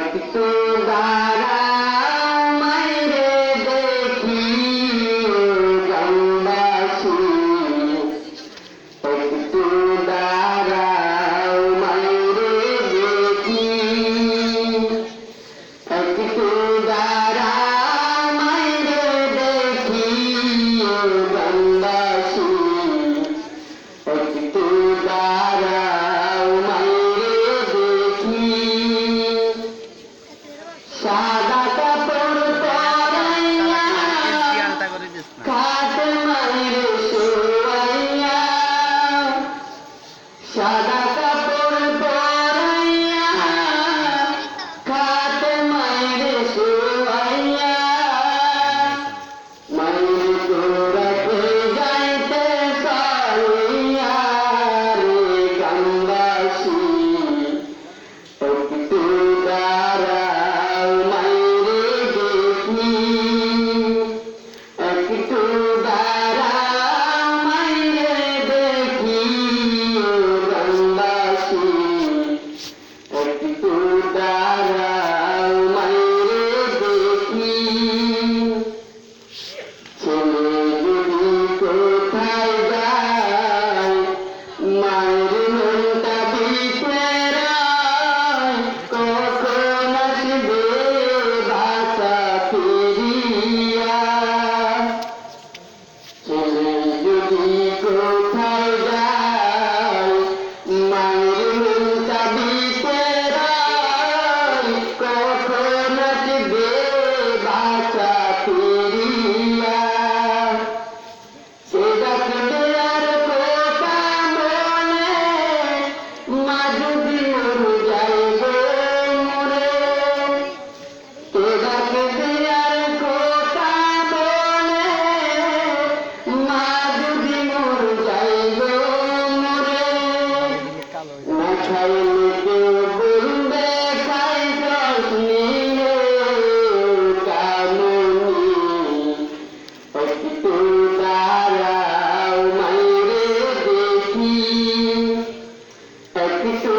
একটু দাঁড়াও মাইরে দেখি গ্রামবাসী, একটু দাঁড়াও মাইরে দেখি, একটু দাঁড়াও মাইরে দেখি গ্রামবাসী, একটু দাঁড়াও মাইরে দেখি। সাদা কাপড় পরাইয়া খাট মাইরে শোয়াইয়া, সাদা কাপড় পরাইয়া খাট মাইরে শোয়াইয়া, মাইরে তোরাকে যাইতে সারিয়া রে গ্রামবাসী, একটু দাঁড়াও মাইরে দেখি, একটু দাঁড়াও মাইরে দেখি গ্রামবাসী, একটু দাঁড়াও মাইরে দেখি। ছেলে যদি কোথায় যায় মায়ের মনটা বিপেরায়, কখন আসবে বাসা ফিরিয়া। ছেলে যদি কোথায় যায় মায়ের মনটা বিপেরায়, কখন আসবে বাসা ফিরিয়া। সে ডাকবে আর কথা বলে, মা যদি মরে যাইব মরে। সে ডাকবে আর কথা বলে, মা যদি মরে যাইব মরে। না খাইলে কেউ বলবে খাইছস নিয়ে কামনি, একটু দাঁড়াও মাইরে দেখি, একটু